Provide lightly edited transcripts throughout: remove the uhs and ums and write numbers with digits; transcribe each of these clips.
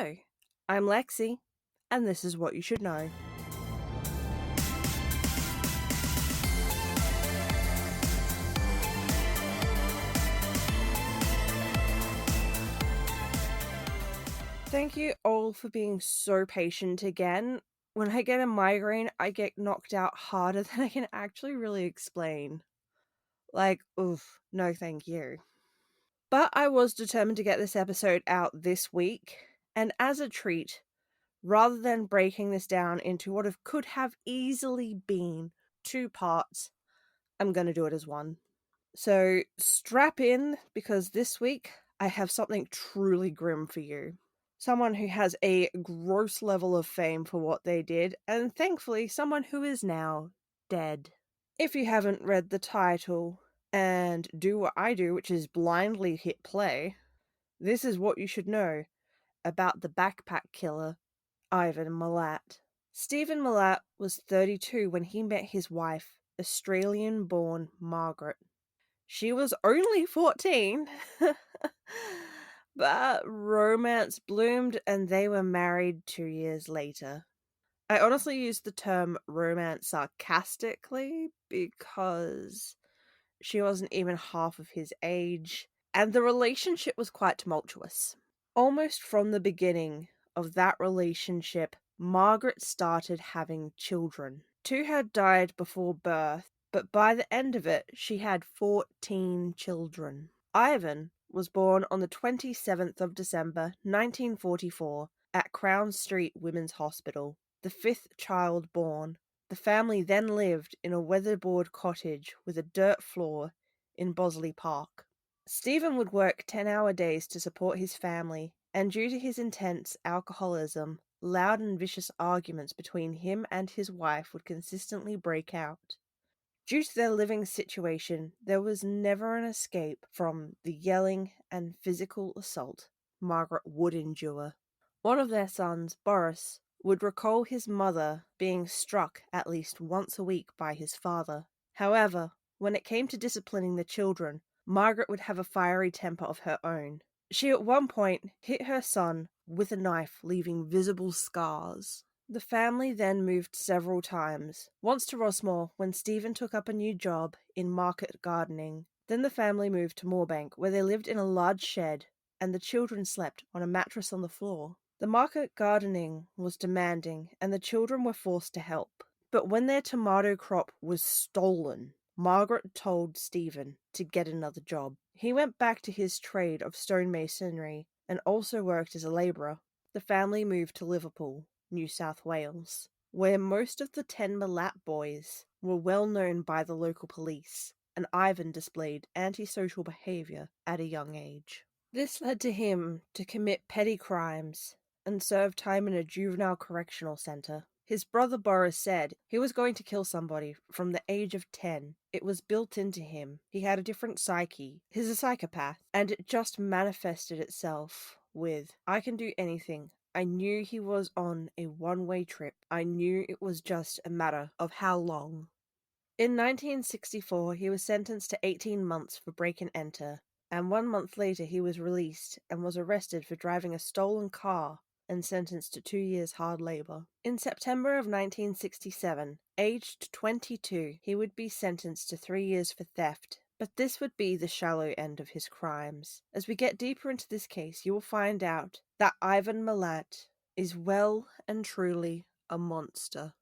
Hello, I'm Lexi, and this is what you should know. Thank you all for being so patient again. When I get a migraine, I get knocked out harder than I can actually really explain. Oof, no thank you. But I was determined to get this episode out this week, and as a treat, rather than breaking this down into what could have easily been 2 parts, I'm going to do it as one. So strap in, because this week I have something truly grim for you. Someone who has a gross level of fame for what they did, and thankfully someone who is now dead. If you haven't read the title and do what I do, which is blindly hit play, this is what you should know about the backpack killer, Ivan Milat. Stephen Milat was 32 when he met his wife, Australian-born Margaret. She was only 14, but romance bloomed and they were married 2 years later. I honestly use the term romance sarcastically because she wasn't even half of his age, and the relationship was quite tumultuous. Almost from the beginning of that relationship, Margaret started having children. 2 had died before birth, but by the end of it, she had 14 children. Ivan was born on the 27th of December 1944 at Crown Street Women's Hospital, the 5th child born. The family then lived in a weatherboard cottage with a dirt floor in Bosley Park. Stephen would work 10-hour days to support his family, and due to his intense alcoholism, loud and vicious arguments between him and his wife would consistently break out. Due to their living situation, there was never an escape from the yelling and physical assault Margaret would endure. One of their sons, Boris, would recall his mother being struck at least once a week by his father. However, when it came to disciplining the children, Margaret would have a fiery temper of her own. She at one point hit her son with a knife, leaving visible scars. The family then moved several times, once to Rossmore when Stephen took up a new job in market gardening. Then the family moved to Moorebank, where they lived in a large shed, and the children slept on a mattress on the floor. The market gardening was demanding, and the children were forced to help. But when their tomato crop was stolen, Margaret told Stephen to get another job. He went back to his trade of stonemasonry and also worked as a labourer. The family moved to Liverpool, New South Wales, where most of the 10 Milat boys were well known by the local police, and Ivan displayed antisocial behaviour at a young age. This led to him to commit petty crimes and serve time in a juvenile correctional centre. His brother Boris said he was going to kill somebody from the age of 10. It was built into him. He had a different psyche. He's a psychopath, and it just manifested itself with, I can do anything. I knew he was on a one-way trip. I knew it was just a matter of how long. In 1964, he was sentenced to 18 months for break and enter, and 1 month later he was released and was arrested for driving a stolen car and sentenced to 2 years hard labour. In September of 1967, aged 22, he would be sentenced to 3 years for theft. But this would be the shallow end of his crimes. As we get deeper into this case, you will find out that Ivan Milat is well and truly a monster.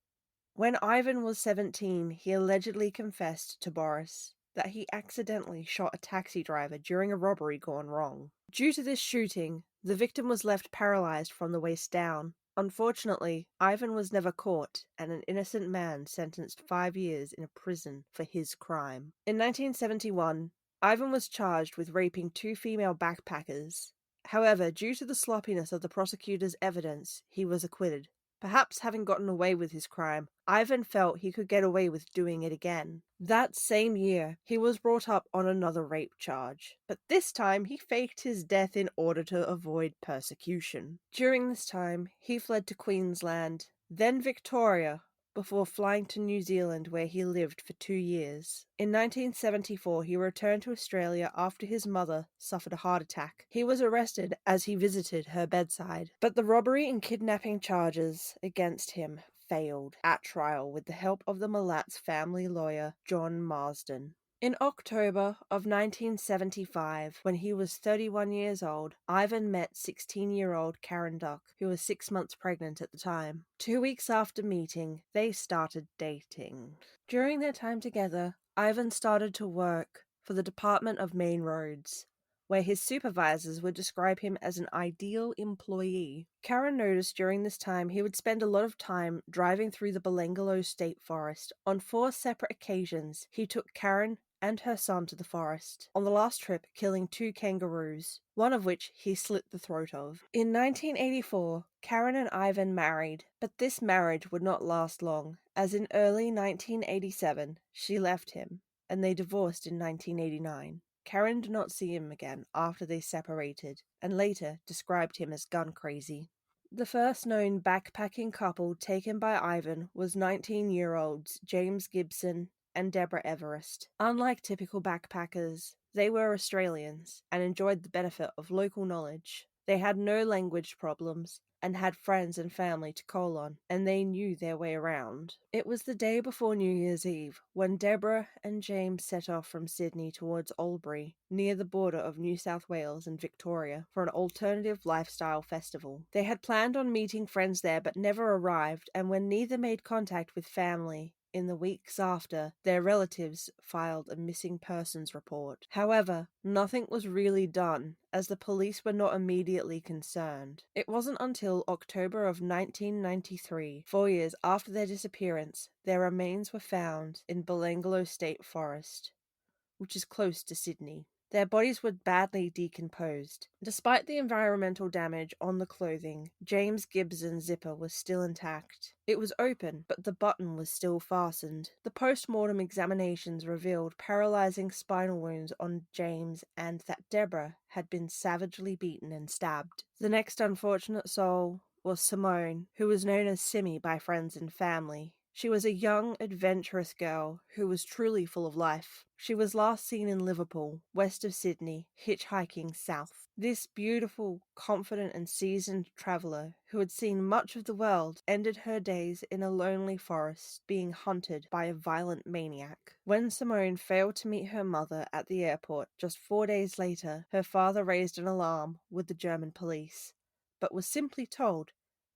When Ivan was 17, he allegedly confessed to Boris that he accidentally shot a taxi driver during a robbery gone wrong. Due to this shooting, the victim was left paralyzed from the waist down. Unfortunately, Ivan was never caught, and an innocent man sentenced 5 years in a prison for his crime. In 1971, Ivan was charged with raping 2 female backpackers. However, due to the sloppiness of the prosecutor's evidence, he was acquitted. Perhaps having gotten away with his crime, Ivan felt he could get away with doing it again. That same year, he was brought up on another rape charge, but this time he faked his death in order to avoid persecution. During this time, he fled to Queensland, then Victoria, before flying to New Zealand, where he lived for 2 years. In 1974, he returned to Australia after his mother suffered a heart attack. He was arrested as he visited her bedside, but the robbery and kidnapping charges against him failed at trial with the help of the Malat's family lawyer, John Marsden. In October of 1975, when he was 31 years old, Ivan met 16-year-old Karen Duck, who was 6 months pregnant at the time. 2 weeks after meeting, they started dating. During their time together, Ivan started to work for the Department of Main Roads, where his supervisors would describe him as an ideal employee. Karen noticed during this time he would spend a lot of time driving through the Belangolo State Forest. On 4 separate occasions, he took Karen and her son to the forest, on the last trip killing 2 kangaroos, one of which he slit the throat of. In 1984, Karen and Ivan married, but this marriage would not last long, as in early 1987 she left him, and they divorced in 1989. Karen did not see him again after they separated, and later described him as gun crazy. The first known backpacking couple taken by Ivan was 19-year-olds James Gibson and Deborah Everest. Unlike typical backpackers, they were Australians and enjoyed the benefit of local knowledge. They had no language problems and had friends and family to call on, and they knew their way around. It was the day before New Year's Eve when Deborah and James set off from Sydney towards Albury, near the border of New South Wales and Victoria, for an alternative lifestyle festival. They had planned on meeting friends there but never arrived, and when neither made contact with family, in the weeks after, their relatives filed a missing persons report. However, nothing was really done, as the police were not immediately concerned. It wasn't until October of 1993, 4 years after their disappearance, their remains were found in Belangolo State Forest, which is close to Sydney. Their bodies were badly decomposed. Despite the environmental damage on the clothing, James Gibson's zipper was still intact. It was open, but the button was still fastened. The post-mortem examinations revealed paralyzing spinal wounds on James and that Deborah had been savagely beaten and stabbed. The next unfortunate soul was Simone, who was known as Simmy by friends and family. She was a young, adventurous girl who was truly full of life. She was last seen in Liverpool, west of Sydney, hitchhiking south. This beautiful, confident and seasoned traveller, who had seen much of the world, ended her days in a lonely forest, being hunted by a violent maniac. When Simone failed to meet her mother at the airport just 4 days later, her father raised an alarm with the German police, but was simply told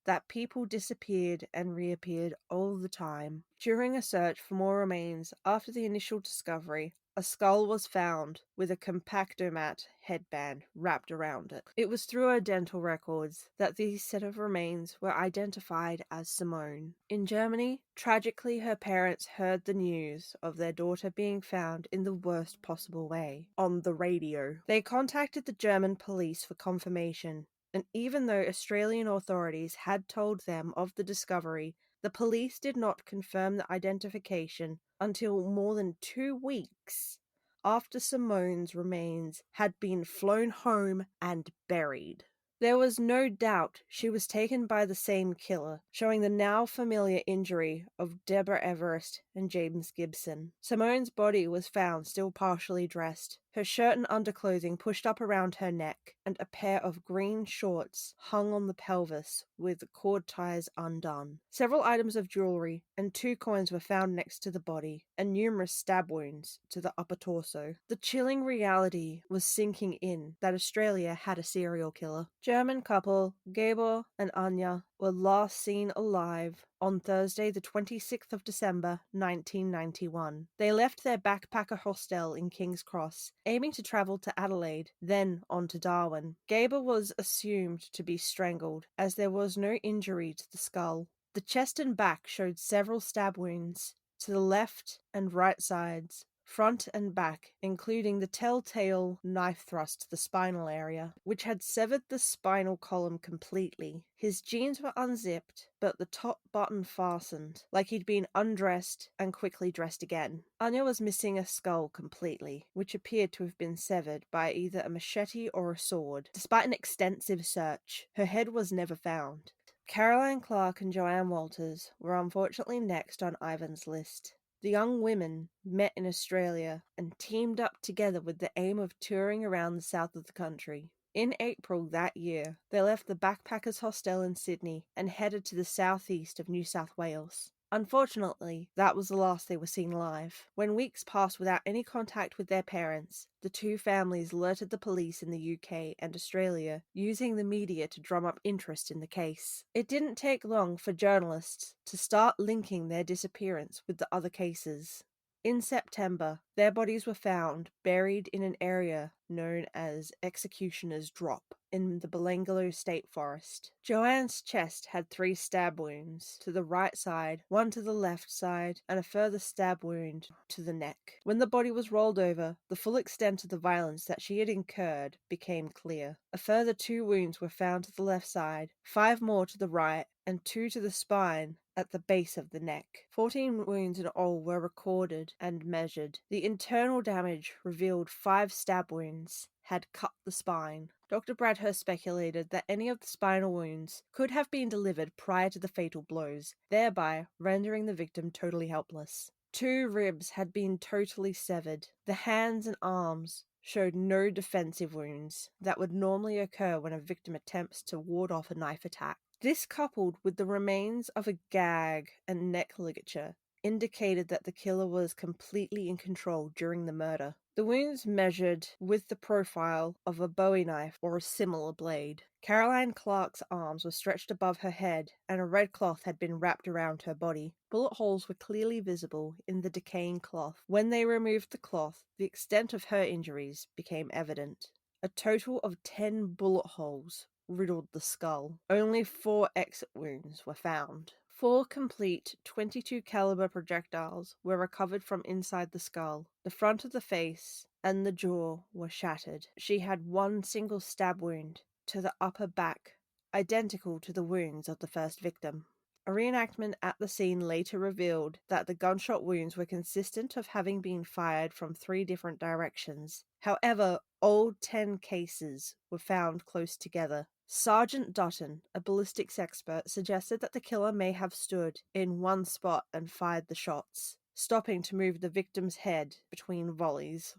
that people disappeared and reappeared all the time. During a search for more remains after the initial discovery, a skull was found with a compactomat headband wrapped around it. It was through her dental records that these set of remains were identified as Simone. In Germany, tragically, her parents heard the news of their daughter being found in the worst possible way, on the radio. They contacted the German police for confirmation, and even though Australian authorities had told them of the discovery, the police did not confirm the identification until more than 2 weeks after Simone's remains had been flown home and buried. There was no doubt she was taken by the same killer, showing the now familiar injury of Deborah Everest and James Gibson. Simone's body was found still partially dressed, her shirt and underclothing pushed up around her neck, and a pair of green shorts hung on the pelvis with cord ties undone. Several items of jewelry and 2 coins were found next to the body, and numerous stab wounds to the upper torso. The chilling reality was sinking in that Australia had a serial killer. German couple Gabor and Anja were last seen alive on Thursday the 26th of December 1991. They left their backpacker hostel in King's Cross, aiming to travel to Adelaide, then on to Darwin. Gabor was assumed to be strangled, as there was no injury to the skull. The chest and back showed several stab wounds to the left and right sides, front and back, including the telltale knife thrust to the spinal area, which had severed the spinal column completely. His jeans were unzipped, but the top button fastened, like he'd been undressed and quickly dressed again. Anja was missing a skull completely, which appeared to have been severed by either a machete or a sword. Despite an extensive search, her head was never found. Caroline Clark and Joanne Walters were unfortunately next on Ivan's list. The young women met in Australia and teamed up together with the aim of touring around the south of the country. In April that year, they left the Backpackers Hostel in Sydney and headed to the southeast of New South Wales. Unfortunately, that was the last they were seen alive. When weeks passed without any contact with their parents, the two families alerted the police in the UK and Australia, using the media to drum up interest in the case. It didn't take long for journalists to start linking their disappearance with the other cases. In September, their bodies were found buried in an area known as Executioner's Drop in the Belanglo State Forest. Joanne's chest had 3 stab wounds to the right side, 1 to the left side, and a further stab wound to the neck. When the body was rolled over, the full extent of the violence that she had incurred became clear. A further 2 wounds were found to the left side, 5 more to the right, and 2 to the spine at the base of the neck. 14 wounds in all were recorded and measured. The internal damage revealed 5 stab wounds had cut the spine. Dr. Bradhurst speculated that any of the spinal wounds could have been delivered prior to the fatal blows, thereby rendering the victim totally helpless. 2 ribs had been totally severed. The hands and arms showed no defensive wounds that would normally occur when a victim attempts to ward off a knife attack. This, coupled with the remains of a gag and neck ligature, indicated that the killer was completely in control during the murder. The wounds measured with the profile of a Bowie knife or a similar blade. Caroline Clark's arms were stretched above her head, and a red cloth had been wrapped around her body. Bullet holes were clearly visible in the decaying cloth. When they removed the cloth, the extent of her injuries became evident. A total of 10 bullet holes riddled the skull. Only 4 exit wounds were found. 4 complete .22 caliber projectiles were recovered from inside the skull. The front of the face and the jaw were shattered. She had 1 single stab wound to the upper back, identical to the wounds of the first victim. A reenactment at the scene later revealed that the gunshot wounds were consistent of having been fired from 3 different directions. However, all 10 cases were found close together. Sergeant Dutton, a ballistics expert, suggested that the killer may have stood in one spot and fired the shots, stopping to move the victim's head between volleys.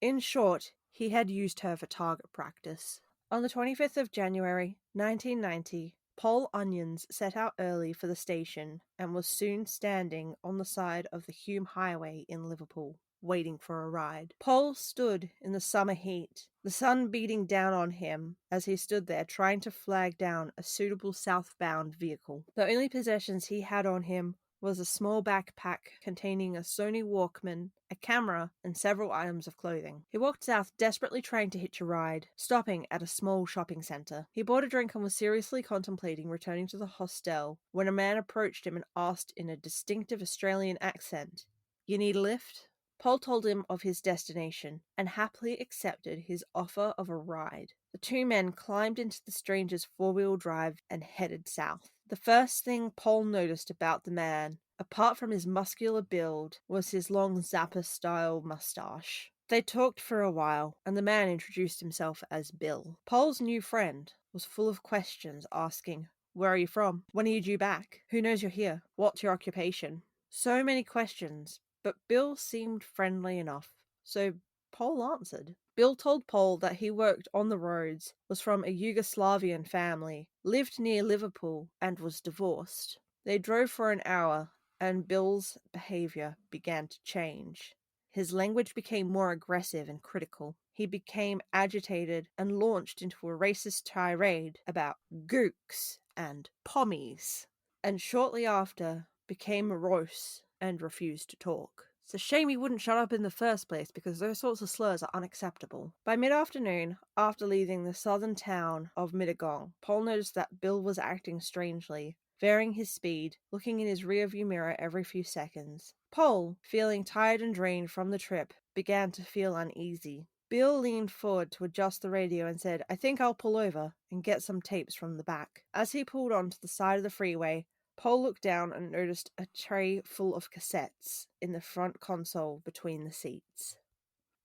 In short, he had used her for target practice. On the 25th of January, 1990, Paul Onions set out early for the station and was soon standing on the side of the Hume Highway in Liverpool, waiting for a ride. Paul stood in the summer heat, the sun beating down on him as he stood there trying to flag down a suitable southbound vehicle. The only possessions he had on him was a small backpack containing a Sony Walkman, a camera, and several items of clothing. He walked south, desperately trying to hitch a ride, stopping at a small shopping center. He bought a drink and was seriously contemplating returning to the hostel when a man approached him and asked in a distinctive Australian accent, "You need a lift?" Paul told him of his destination and happily accepted his offer of a ride. The 2 men climbed into the stranger's 4-wheel drive and headed south. The first thing Paul noticed about the man, apart from his muscular build, was his long Zappa-style mustache. They talked for a while, and the man introduced himself as Bill. Paul's new friend was full of questions, asking, "Where are you from? When are you due back? Who knows you're here? What's your occupation?" So many questions, but Bill seemed friendly enough, so Paul answered. Bill told Paul that he worked on the roads, was from a Yugoslavian family, lived near Liverpool, and was divorced. They drove for an hour, and Bill's behavior began to change. His language became more aggressive and critical. He became agitated and launched into a racist tirade about gooks and pommies, and shortly after became morose and refused to talk. It's a shame he wouldn't shut up in the first place, because those sorts of slurs are unacceptable. By mid-afternoon, after leaving the southern town of Mittagong, Paul noticed that Bill was acting strangely, varying his speed, looking in his rearview mirror every few seconds. Paul, feeling tired and drained from the trip, began to feel uneasy. Bill leaned forward to adjust the radio and said, "I think I'll pull over and get some tapes from the back." As he pulled onto the side of the freeway, Paul looked down and noticed a tray full of cassettes in the front console between the seats.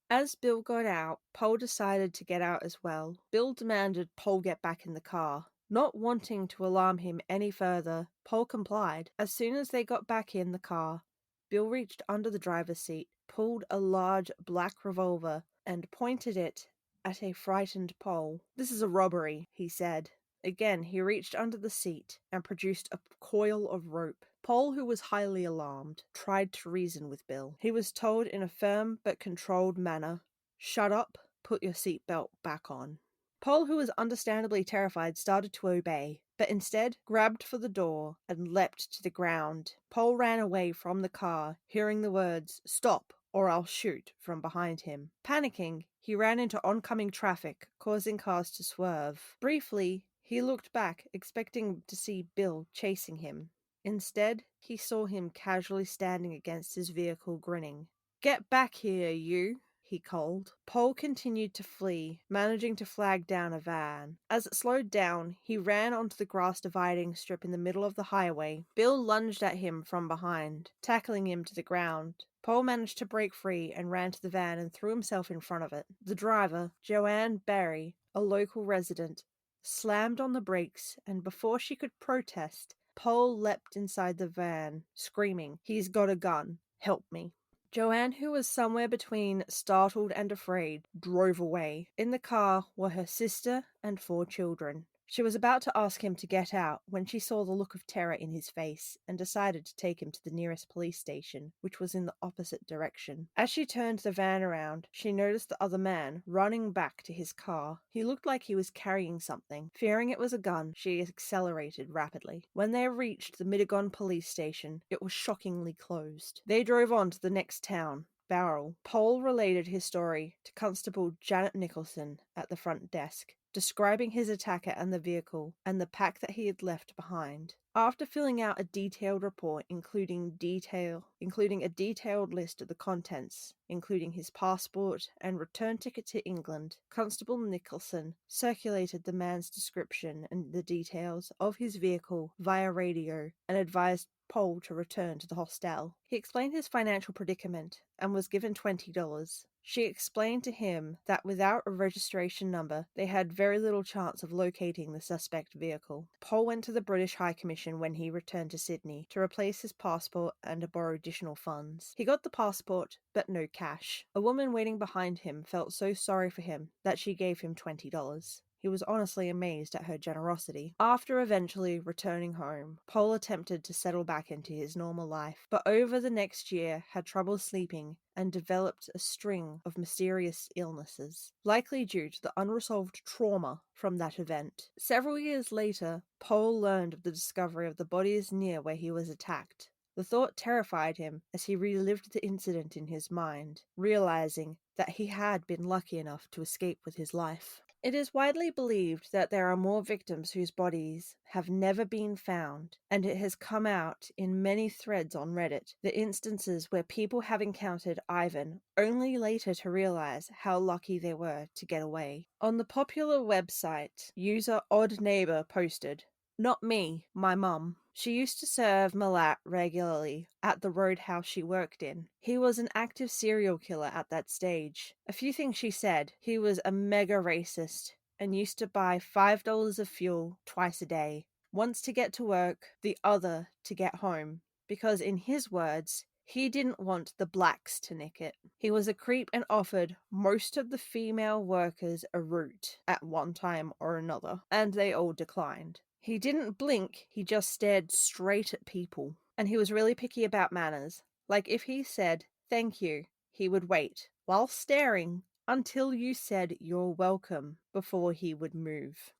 As Bill got out, Paul decided to get out as well. Bill demanded Paul get back in the car. Not wanting to alarm him any further, Paul complied. As soon as they got back in the car, Bill reached under the driver's seat, pulled a large black revolver, and pointed it at a frightened Paul. "This is a robbery," he said. Again, he reached under the seat and produced a coil of rope. Paul, who was highly alarmed, tried to reason with Bill. He was told in a firm but controlled manner, "Shut up, put your seatbelt back on." Paul, who was understandably terrified, started to obey, but instead grabbed for the door and leapt to the ground. Paul ran away from the car, hearing the words, "Stop, or I'll shoot," from behind him. Panicking, he ran into oncoming traffic, causing cars to swerve. Briefly, he looked back, expecting to see Bill chasing him. Instead, he saw him casually standing against his vehicle, grinning. "Get back here, you!" he called. Paul continued to flee, managing to flag down a van. As it slowed down, he ran onto the grass dividing strip in the middle of the highway. Bill lunged at him from behind, tackling him to the ground. Paul managed to break free and ran to the van and threw himself in front of it. The driver, Joanne Barry, a local resident, slammed on the brakes, and before she could protest, Paul leapt inside the van, screaming, "He's got a gun. Help me." Joanne, who was somewhere between startled and afraid, drove away. In the car were her sister and 4 children. She was about to ask him to get out when she saw the look of terror in his face and decided to take him to the nearest police station, which was in the opposite direction. As she turned the van around, she noticed the other man running back to his car. He looked like he was carrying something. Fearing it was a gun, she accelerated rapidly. When they reached the Mittagong police station, it was shockingly closed. They drove on to the next town, Bowral. Paul related his story to Constable Janet Nicholson at the front desk, describing his attacker and the vehicle and the pack that he had left behind. After filling out a detailed report including a detailed list of the contents, including his passport and return ticket to England, Constable Nicholson circulated the man's description and the details of his vehicle via radio and advised Paul to return to the hostel. He explained his financial predicament and was given $20. She explained to him that without a registration number, they had very little chance of locating the suspect vehicle. Paul went to the British High Commission when he returned to Sydney to replace his passport and to borrow additional funds. He got the passport, but no cash. A woman waiting behind him felt so sorry for him that she gave him $20. He was honestly amazed at her generosity. After eventually returning home, Paul attempted to settle back into his normal life, but over the next year had trouble sleeping and developed a string of mysterious illnesses, likely due to the unresolved trauma from that event. Several years later, Paul learned of the discovery of the bodies near where he was attacked. The thought terrified him as he relived the incident in his mind, realizing that he had been lucky enough to escape with his life. It is widely believed that there are more victims whose bodies have never been found, and it has come out in many threads on Reddit, the instances where people have encountered Ivan only later to realize how lucky they were to get away. On the popular website, user Odd Neighbor posted, "Not me, my mum. She used to serve Malat regularly at the roadhouse she worked in. He was an active serial killer at that stage. A few things she said. He was a mega racist and used to buy $5 of fuel twice a day, once to get to work, the other to get home, because in his words, he didn't want the blacks to nick it. He was a creep and offered most of the female workers a route at one time or another, and they all declined. He didn't blink, he just stared straight at people. And he was really picky about manners. Like if he said, 'Thank you,' he would wait, while staring, until you said 'you're welcome' before he would move."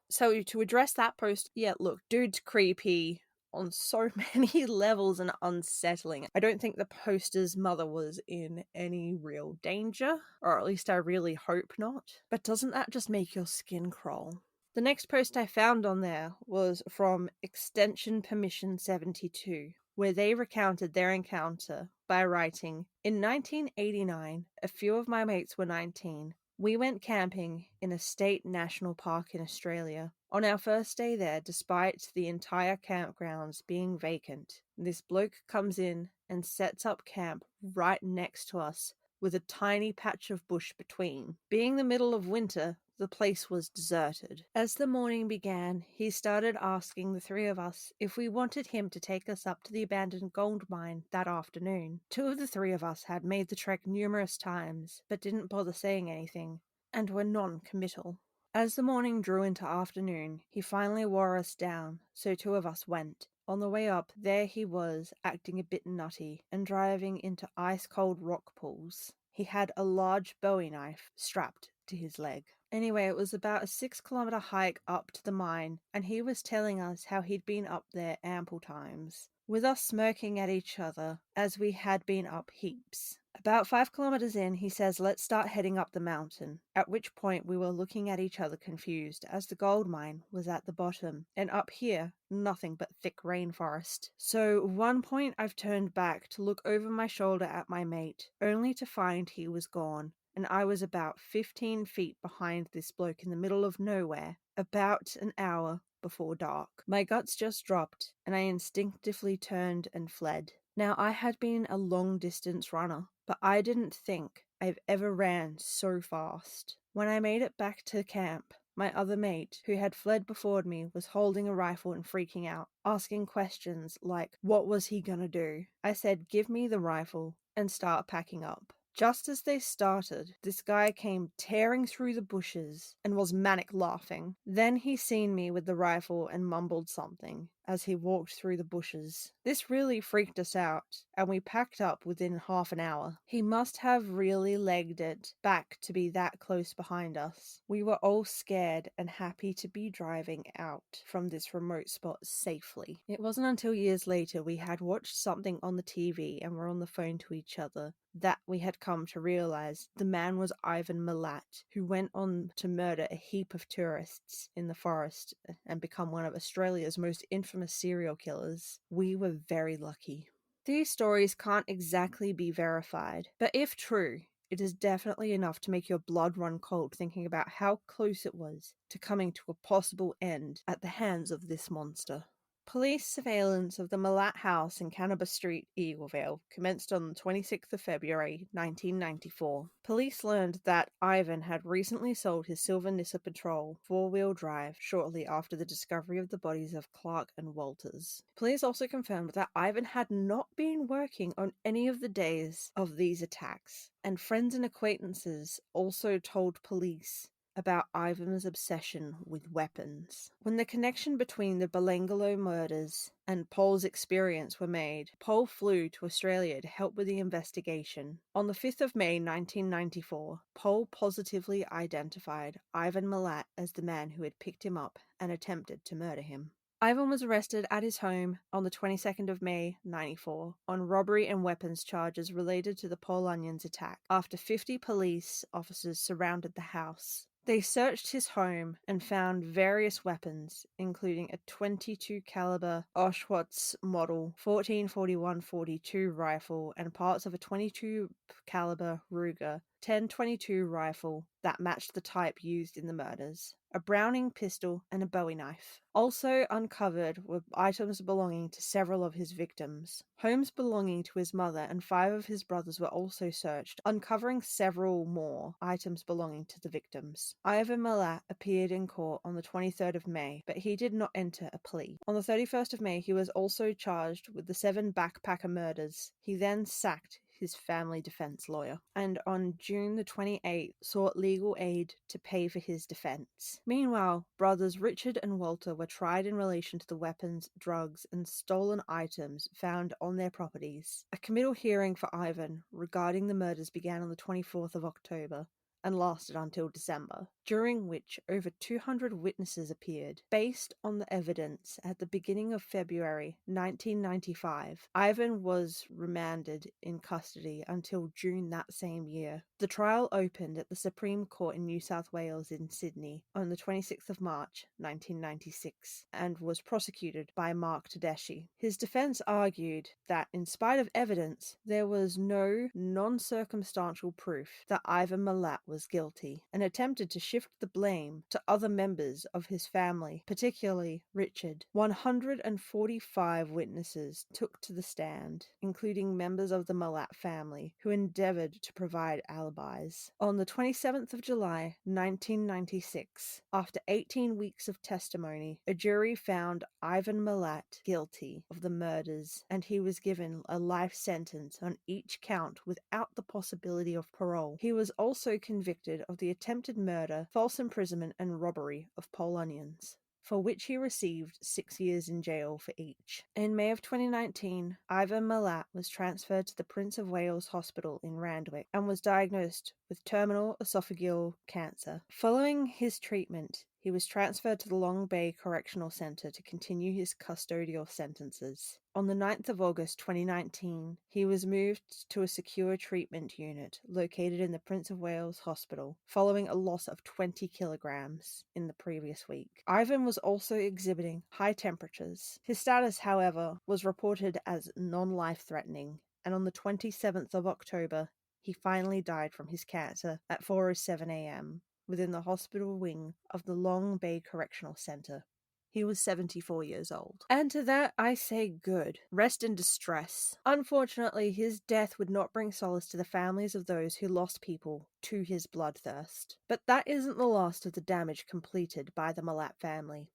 So to address that post, yeah, look, dude's creepy on so many levels and unsettling. I don't think the poster's mother was in any real danger, or at least I really hope not. But doesn't that just make your skin crawl? The next post I found on there was from Extension Permission 72, where they recounted their encounter by writing, "In 1989, a few of my mates were 19. We went camping in a state national park in Australia. On our first day there, despite the entire campgrounds being vacant, this bloke comes in and sets up camp right next to us with a tiny patch of bush between. Being the middle of winter, the place was deserted. As the morning began, he started asking the three of us if we wanted him to take us up to the abandoned gold mine that afternoon. Two of the three of us had made the trek numerous times, but didn't bother saying anything, and were non-committal. As the morning drew into afternoon, he finally wore us down, so two of us went. On the way up, there he was, acting a bit nutty, and driving into ice-cold rock pools. He had a large bowie knife strapped to his leg. Anyway, it was about a 6-kilometer hike up to the mine, and he was telling us how he'd been up there ample times, with us smirking at each other as we had been up heaps. About 5 kilometers in, he says, let's start heading up the mountain, at which point we were looking at each other confused, as the gold mine was at the bottom, and up here, nothing but thick rainforest. So at one point I've turned back to look over my shoulder at my mate, only to find he was gone, and I was about 15 feet behind this bloke in the middle of nowhere, about an hour before dark. My guts just dropped, and I instinctively turned and fled. Now, I had been a long-distance runner, but I didn't think I've ever ran so fast. When I made it back to camp, my other mate, who had fled before me, was holding a rifle and freaking out, asking questions like, what was he gonna do? I said, give me the rifle and start packing up. Just as they started, this guy came tearing through the bushes and was manic laughing. Then he seen me with the rifle and mumbled something as he walked through the bushes. This really freaked us out, and we packed up within half an hour. He must have really legged it back to be that close behind us. We were all scared and happy to be driving out from this remote spot safely. It wasn't until years later we had watched something on the TV and were on the phone to each other that we had come to realize the man was Ivan Milat, who went on to murder a heap of tourists in the forest and become one of Australia's most infamous serial killers. We were very lucky. These stories can't exactly be verified, but if true, it is definitely enough to make your blood run cold thinking about how close it was to coming to a possible end at the hands of this monster. Police surveillance of the Milat house in Cannabis Street, Eaglevale, commenced on the 26th of February, 1994. Police learned that Ivan had recently sold his silver Nissan Patrol 4-wheel drive shortly after the discovery of the bodies of Clark and Walters. Police also confirmed that Ivan had not been working on any of the days of these attacks, and friends and acquaintances also told police about Ivan's obsession with weapons. When the connection between the Belangolo murders and Paul's experience were made, Paul flew to Australia to help with the investigation. On the 5th of May 1994, Paul positively identified Ivan Milat as the man who had picked him up and attempted to murder him. Ivan was arrested at his home on the 22nd of May, 94, on robbery and weapons charges related to the Paul Onions attack, after 50 police officers surrounded the house. They searched his home and found various weapons, including a .22 caliber Oshkosh model 1441-42 rifle and parts of a .22 caliber Ruger 10-22 rifle that matched the type used in the murders, a Browning pistol, and a Bowie knife. Also uncovered were items belonging to several of his victims. Homes belonging to his mother and 5 of his brothers were also searched, uncovering several more items belonging to the victims. Ivan Milat appeared in court on the 23rd of May, but he did not enter a plea. On the 31st of May, he was also charged with the 7 backpacker murders. He then sacked his family defense lawyer, and on June the 28th sought legal aid to pay for his defense. Meanwhile, brothers Richard and Walter were tried in relation to the weapons, drugs, and stolen items found on their properties. A committal hearing for Ivan regarding the murders began on the 24th of October and lasted until December, during which over 200 witnesses appeared. Based on the evidence at the beginning of February 1995, Ivan was remanded in custody until June that same year. The trial opened at the Supreme Court in New South Wales in Sydney on the 26th of March 1996 and was prosecuted by Mark Tedeschi. His defense argued that in spite of evidence, there was no non-circumstantial proof that Ivan Milat was guilty, and attempted to shift shift the blame to other members of his family, particularly Richard. 145 witnesses took to the stand, including members of the Malat family, who endeavored to provide alibis. On the 27th of July, 1996, after 18 weeks of testimony, a jury found Ivan Malat guilty of the murders, and he was given a life sentence on each count without the possibility of parole. He was also convicted of the attempted murder, false imprisonment, and robbery of Polonians, for which he received 6 years in jail for each. In May of 2019, Ivan Malat was transferred to the Prince of Wales Hospital in Randwick and was diagnosed with terminal esophageal cancer. Following his treatment, he was transferred to the Long Bay Correctional Centre to continue his custodial sentences. On the 9th of August 2019, he was moved to a secure treatment unit located in the Prince of Wales Hospital, following a loss of 20 kilograms in the previous week. Ivan was also exhibiting high temperatures. His status, however, was reported as non-life-threatening, and on the 27th of October, he finally died from his cancer at 4:07 a.m. within the hospital wing of the Long Bay Correctional Centre. He was 74 years old. And to that I say good. Rest in distress. Unfortunately, his death would not bring solace to the families of those who lost people to his bloodthirst. But that isn't the last of the damage completed by the Malat family.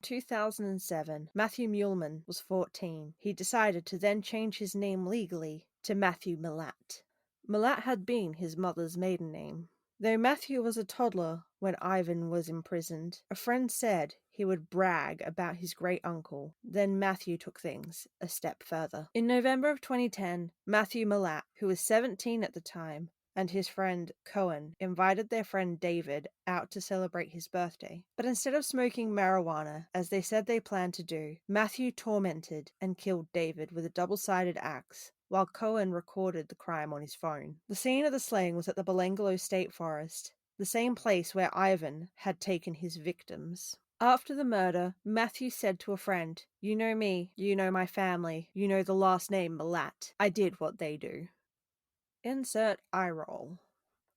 2007, Matthew Muleman was 14. He decided to then change his name legally to Matthew Malat. Malat had been his mother's maiden name. Though Matthew was a toddler when Ivan was imprisoned, a friend said he would brag about his great-uncle. Then Matthew took things a step further. In November of 2010, Matthew Malat, who was 17 at the time, and his friend Cohen invited their friend David out to celebrate his birthday. But instead of smoking marijuana, as they said they planned to do, Matthew tormented and killed David with a double-sided axe, while Cohen recorded the crime on his phone. The scene of the slaying was at the Belanglo State Forest, the same place where Ivan had taken his victims. After the murder, Matthew said to a friend, "You know me, you know my family, you know the last name Malat. I did what they do." Insert eye roll.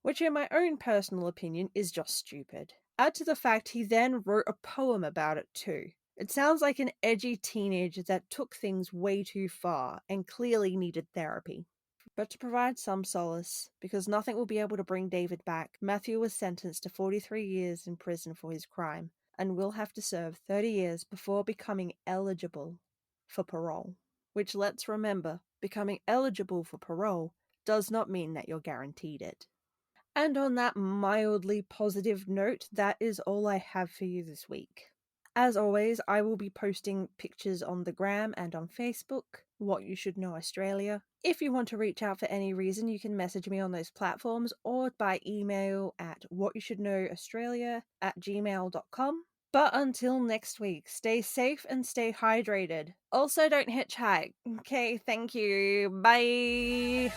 Which in my own personal opinion is just stupid. Add to the fact he then wrote a poem about it too. It sounds like an edgy teenager that took things way too far and clearly needed therapy. But to provide some solace, because nothing will be able to bring David back, Matthew was sentenced to 43 years in prison for his crime and will have to serve 30 years before becoming eligible for parole. Which, let's remember, becoming eligible for parole does not mean that you're guaranteed it. And on that mildly positive note, that is all I have for you this week. As always, I will be posting pictures on the gram and on Facebook, What You Should Know Australia. If you want to reach out for any reason, you can message me on those platforms or by email at whatyoushouldknowaustralia@gmail.com. But until next week, stay safe and stay hydrated. Also, don't hitchhike. Okay, thank you. Bye.